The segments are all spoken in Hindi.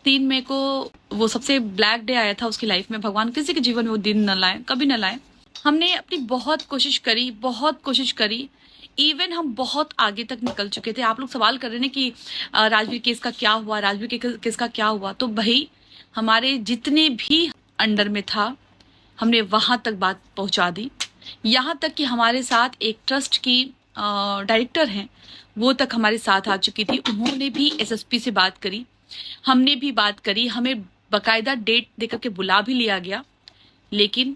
3 मई को वो सबसे ब्लैक डे आया था उसकी लाइफ में। भगवान किसी के जीवन में वो दिन न लाए, कभी न लाए। हमने अपनी बहुत कोशिश करी। इवन हम बहुत आगे तक निकल चुके थे। आप लोग सवाल कर रहे हैं कि राजवीर केस का क्या हुआ, राजवीर के केस का क्या हुआ। तो भाई हमारे जितने भी अंडर में था हमने वहां तक बात पहुंचा दी। यहाँ तक कि हमारे साथ एक ट्रस्ट की डायरेक्टर हैं, वो तक हमारे साथ आ चुकी थी। उन्होंने भी एसएसपी से बात करी, हमने भी बात करी, हमें बकायदा डेट देकर के बुला भी लिया गया। लेकिन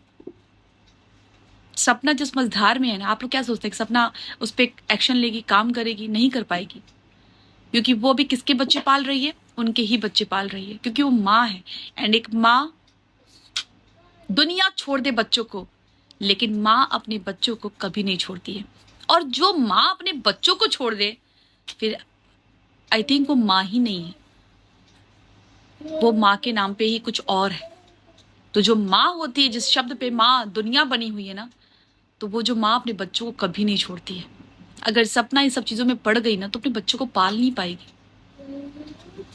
सपना जिस मझधार में है ना, आप लोग क्या सोचते हैं कि सपना उस पर एक्शन लेगी, काम करेगी? नहीं कर पाएगी, क्योंकि वो भी किसके बच्चे पाल रही है? उनके ही बच्चे पाल रही है, क्योंकि वो माँ है। एंड एक माँ दुनिया छोड़ दे बच्चों को, लेकिन माँ अपने बच्चों को कभी नहीं छोड़ती है। और जो माँ अपने बच्चों को छोड़ दे, फिर आई थिंक वो माँ ही नहीं है, वो माँ के नाम पे ही कुछ और है। तो जो माँ होती है, जिस शब्द पे माँ दुनिया बनी हुई है ना, तो वो जो माँ अपने बच्चों को कभी नहीं छोड़ती है। अगर सपना इन सब चीजों में पड़ गई ना, तो अपने बच्चों को पाल नहीं पाएगी।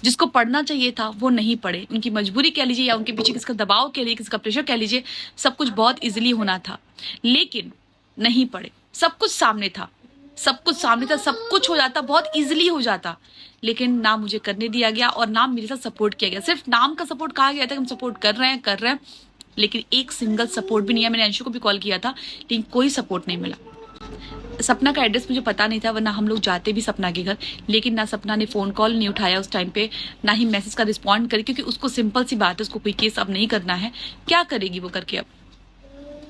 जिसको पढ़ना चाहिए था वो नहीं पढ़े, उनकी मजबूरी कह लीजिए या उनके पीछे किसका दबाव कह लीजिए, किसका प्रेशर कह लीजिए, सब कुछ बहुत इजीली होना था, लेकिन नहीं पढ़े। सब कुछ सामने था, सब कुछ हो जाता, बहुत इजीली हो जाता, लेकिन ना मुझे करने दिया गया और ना मेरे साथ सपोर्ट किया गया। सिर्फ नाम का सपोर्ट कहा गया था कि हम सपोर्ट कर रहे हैं, लेकिन एक सिंगल सपोर्ट भी नहीं है। मैंने अंशु को भी कॉल किया था, लेकिन कोई सपोर्ट नहीं मिला। सपना का एड्रेस मुझे पता नहीं था, वरना हम लोग जाते भी सपना के घर, लेकिन ना सपना ने फोन कॉल नहीं उठाया उस टाइम पे, ना ही मैसेज का रिस्पॉन्ड करी, क्योंकि उसको सिंपल सी बात है, उसको कोई केस अब नहीं करना है। क्या करेगी वो करके? अब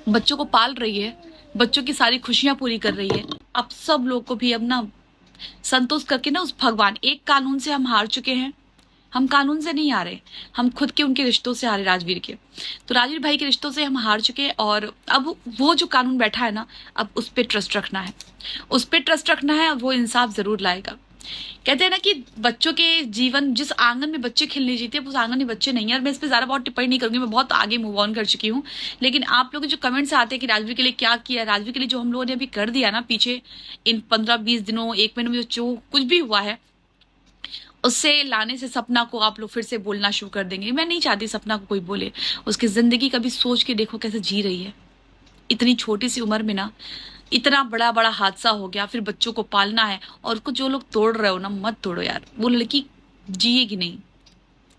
बच्चों को पाल रही है, बच्चों की सारी खुशियां पूरी कर रही है। अब सब लोग को भी अब ना संतोष करके ना, उस भगवान, एक कानून से हम हार चुके हैं। हम कानून से नहीं हारे, हम खुद के उनके रिश्तों से हारे, राजवीर के। तो राजवीर भाई के रिश्तों से हम हार चुके हैं, और अब वो जो कानून बैठा है ना, अब उस पर ट्रस्ट रखना है, उस पर ट्रस्ट रखना है, और वो इंसाफ जरूर लाएगा। कहते हैं ना कि बच्चों के जीवन, जिस आंगन में बच्चे खेलने जीते उस आंगन में बच्चे नहीं है। और मैं इस पर ज्यादा बहुत टिप्पणी नहीं करूंगी, मैं बहुत आगे मूव ऑन कर चुकी हूँ। लेकिन आप लोग जो कमेंट्स आते हैं कि राजवीर के लिए क्या किया, राजवीर के लिए जो हम लोगों ने अभी कर दिया ना पीछे, इन 15-20 दिनों, 1 महीने में जो कुछ भी हुआ है, उससे लाने से सपना को आप लोग फिर से बोलना शुरू कर देंगे। मैं नहीं चाहती सपना को कोई बोले। उसकी जिंदगी कभी सोच के देखो कैसे जी रही है। इतनी छोटी सी उम्र में ना इतना बड़ा बड़ा हादसा हो गया, फिर बच्चों को पालना है, और उसको जो लोग तोड़ रहे हो ना, मत तोड़ो यार। वो लड़की जिएगी नहीं,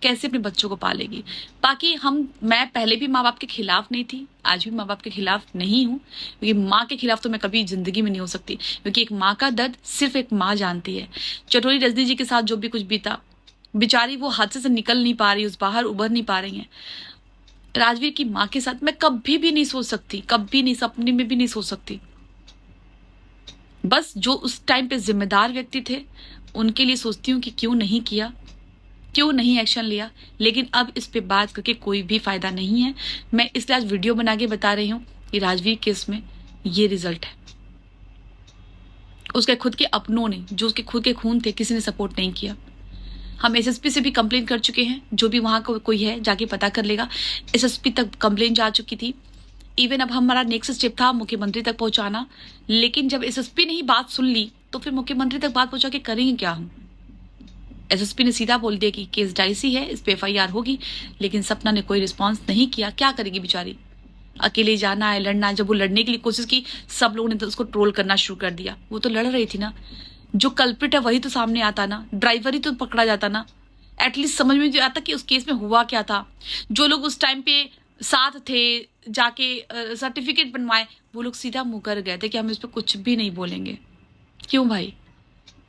कैसे अपने बच्चों को पालेगी? बाकी मैं पहले भी माँ बाप के खिलाफ नहीं थी, आज भी माँ बाप के खिलाफ नहीं हूँ, क्योंकि माँ के खिलाफ तो मैं कभी जिंदगी में नहीं हो सकती, क्योंकि एक माँ का दर्द सिर्फ एक माँ जानती है। चटोरी रजनी जी के साथ जो भी कुछ बीता, बेचारी वो हादसे से निकल नहीं पा रही, उस बाहर उभर नहीं पा रही है। राजवीर की माँ के साथ मैं कभी भी नहीं सोच सकती, कभी नहीं, सपने में भी नहीं सोच सकती। बस जो उस टाइम पे जिम्मेदार व्यक्ति थे उनके लिए सोचती हूँ कि क्यों नहीं किया, क्यों नहीं एक्शन लिया। लेकिन अब इस पे बात करके कोई भी फायदा नहीं है। मैं इसलिए आज वीडियो बना के बता रही हूँ कि राजवीर केस में ये रिजल्ट है। उसके खुद के अपनों ने, जो उसके खुद के खून थे, किसी ने सपोर्ट नहीं किया। हम एसएसपी से भी कंप्लेन कर चुके हैं, जो भी वहां का कोई है जाके पता कर लेगा। एसएसपी तक कंप्लेन जा चुकी थी। इवन अब हमारा नेक्स्ट स्टेप था मुख्यमंत्री तक पहुंचाना, लेकिन जब एसएसपी ने ही बात सुन ली तो फिर मुख्यमंत्री तक बात पहुंचा के करेंगे क्या हम? एसएसपी ने सीधा बोल दिया कि केस डाइसी है, इस पे एफआईआर होगी, लेकिन सपना ने कोई रिस्पॉन्स नहीं किया। क्या करेगी बेचारी? अकेले जाना है, लड़ना है। जब वो लड़ने के लिए कोशिश की, सब लोगों ने तो उसको ट्रोल करना शुरू कर दिया। वो तो लड़ रही थी ना, जो कल्प्रिट है वही तो सामने आता ना, ड्राइवर ही तो पकड़ा जाता ना, एटलीस्ट समझ में जो आता कि उस केस में हुआ क्या था। जो लोग उस टाइम पे साथ थे, जाके सर्टिफिकेट बनवाए, वो लोग सीधा मुंह कर गए थे कि हम इस पर कुछ भी नहीं बोलेंगे। क्यों भाई?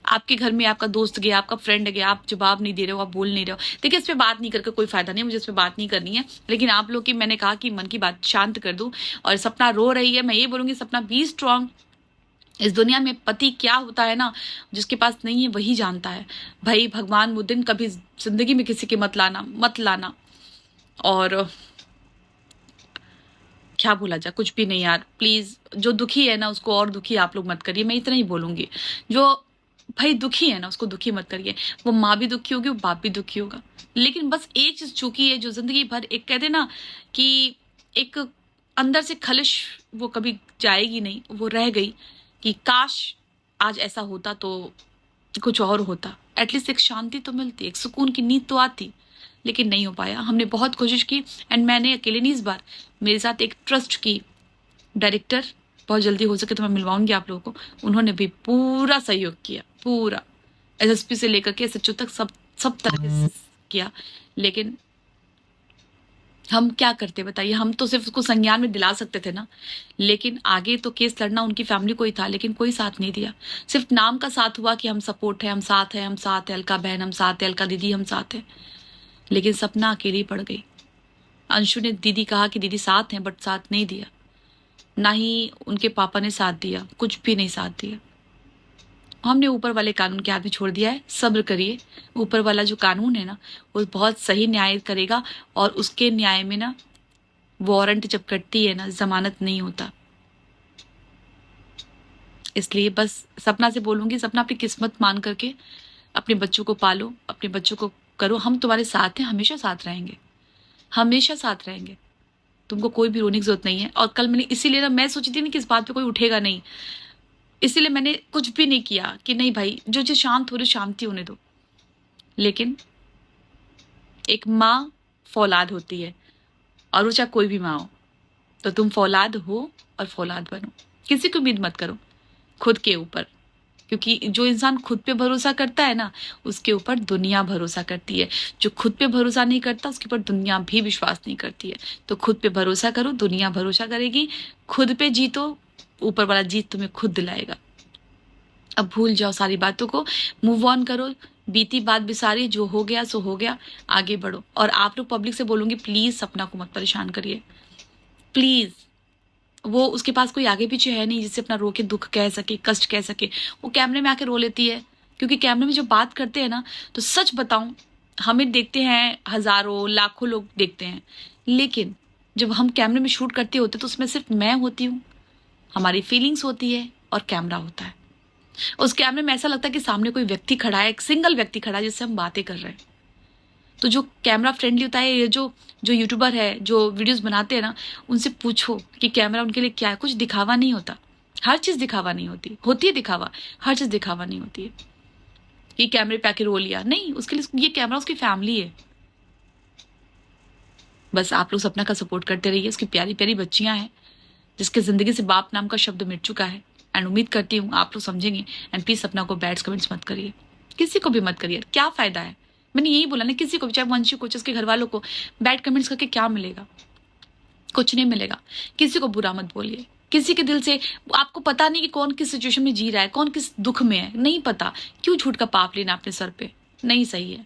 आपके घर में आपका दोस्त गया, आपका फ्रेंड गया, आप जवाब नहीं दे रहे हो, आप बोल नहीं रहे हो। देखिए, इस पे बात नहीं करके कोई फायदा नहीं, मुझे इस पे बात नहीं करनी है। लेकिन आप लोग की, मैंने कहा कि मन की बात शांत कर दूं। और सपना रो रही है, मैं ये बोलूंगी सपना बी स्ट्रांग। इस दुनिया में पति क्या होता है ना, जिसके पास नहीं है वही जानता है। भाई भगवान वो दिन कभी जिंदगी में किसी के मत लाना। और क्या बोला जाए, कुछ भी नहीं यार। प्लीज, जो दुखी है ना उसको और दुखी आप लोग मत करिए, मैं इतना ही बोलूंगी। जो भाई दुखी है ना उसको दुखी मत करिए। वो माँ भी दुखी होगी, वो बाप भी दुखी होगा। लेकिन बस एक चीज चूकी है, जो जिंदगी भर, एक कहते ना कि एक अंदर से खलिश वो कभी जाएगी नहीं, वो रह गई कि काश आज ऐसा होता तो कुछ और होता। एटलीस्ट एक शांति तो मिलती, एक सुकून की नींद तो आती। लेकिन नहीं हो पाया। हमने बहुत कोशिश की एंड मैंने अकेले नहीं, इस बार मेरे साथ एक ट्रस्ट की डायरेक्टर, बहुत जल्दी हो सके तो मैं मिलवाऊंगी आप लोगों को, उन्होंने भी पूरा सहयोग किया, पूरा एसएसपी से लेकर के एसएचओ तक सब तरह से किया। लेकिन हम क्या करते बताइए, हम तो सिर्फ उसको संज्ञान में दिला सकते थे ना, लेकिन आगे तो केस लड़ना उनकी फैमिली को ही था, लेकिन कोई साथ नहीं दिया। सिर्फ नाम का साथ हुआ कि हम सपोर्ट है, हम साथ है, हम साथ है, अलका बहन हम साथ है, अलका दीदी हम साथ है, लेकिन सपना अकेली पड़ गई। अंशु ने दीदी कहा कि दीदी साथ हैं, बट साथ नहीं दिया, ना ही उनके पापा ने साथ दिया, कुछ भी नहीं साथ दिया। हमने ऊपर वाले कानून के हाथ में छोड़ दिया है, सब्र करिए, ऊपर वाला जो कानून है ना वो बहुत सही न्याय करेगा, और उसके न्याय में ना वारंट जब कटती है ना, जमानत नहीं होता। इसलिए बस सपना से बोलूंगी, सपना अपनी किस्मत मान करके अपने बच्चों को पालो, अपने बच्चों को करो, हम तुम्हारे साथ हैं, हमेशा साथ रहेंगे, हमेशा साथ रहेंगे, तुमको कोई भी रोने की जरूरत नहीं है। और कल मैंने इसीलिए ना, मैं सोची थी ना कि इस बात पे कोई उठेगा नहीं, इसीलिए मैंने कुछ भी नहीं किया कि नहीं भाई जो जो शांत हो रही शांति होने दो। लेकिन एक माँ फौलाद होती है, और वो चाहे कोई भी माँ हो, तो तुम फौलाद हो और फौलाद बनो, किसी को उम्मीद मत करो खुद के ऊपर, क्योंकि जो इंसान खुद पे भरोसा करता है ना उसके ऊपर दुनिया भरोसा करती है, जो खुद पे भरोसा नहीं करता उसके ऊपर दुनिया भी विश्वास नहीं करती है। तो खुद पे भरोसा करो, दुनिया भरोसा करेगी, खुद पे जीतो, ऊपर वाला जीत तुम्हें खुद दिलाएगा। अब भूल जाओ सारी बातों को, मूव ऑन करो, बीती बात बिसारी, जो हो गया सो हो गया, आगे बढ़ो। और आप लोग पब्लिक से बोलूंगी प्लीज सपना को मत परेशान करिए, प्लीज। वो उसके पास कोई आगे पीछे है नहीं जिससे अपना रो के दुख कह सके, कष्ट कह सके। वो कैमरे में आके रो लेती है, क्योंकि कैमरे में जब बात करते हैं ना, तो सच बताऊं, हमें देखते हैं हजारों लाखों लोग देखते हैं, लेकिन जब हम कैमरे में शूट करते होते तो उसमें सिर्फ मैं होती हूँ, हमारी फीलिंग्स होती है और कैमरा होता है। उस कैमरे में ऐसा लगता है कि सामने कोई व्यक्ति खड़ा है, एक सिंगल व्यक्ति खड़ा है जिससे हम बातें कर रहे हैं। तो जो कैमरा फ्रेंडली होता है, ये जो यूट्यूबर है जो वीडियोस बनाते हैं ना, उनसे पूछो कि कैमरा उनके लिए क्या है। कुछ दिखावा नहीं होता, हर चीज दिखावा नहीं होती, होती है दिखावा, हर चीज दिखावा नहीं होती है कि कैमरे पे आके रो लिया, नहीं, उसके लिए ये कैमरा उसकी फैमिली है। बस आप लोग सपना का सपोर्ट करते रहिए, उसकी प्यारी प्यारी बच्चियां हैं जिसके जिंदगी से बाप नाम का शब्द मिट चुका है, एंड उम्मीद करती हूँ आप लोग समझेंगे। एंड प्लीज सपना को बैड कमेंट्स मत करिए, किसी को भी मत करिए, क्या फायदा है। मैंने यही बोला ना, किसी को भी, चाहे वंशी को, उसके घर वालों को बैड कमेंट्स करके क्या मिलेगा, कुछ नहीं मिलेगा। किसी को बुरा मत बोलिए, किसी के दिल से, आपको पता नहीं कि कौन किस सिचुएशन में जी रहा है, कौन किस दुख में है, नहीं पता, क्यों झूठ का पाप लेना अपने सर पे, नहीं सही है।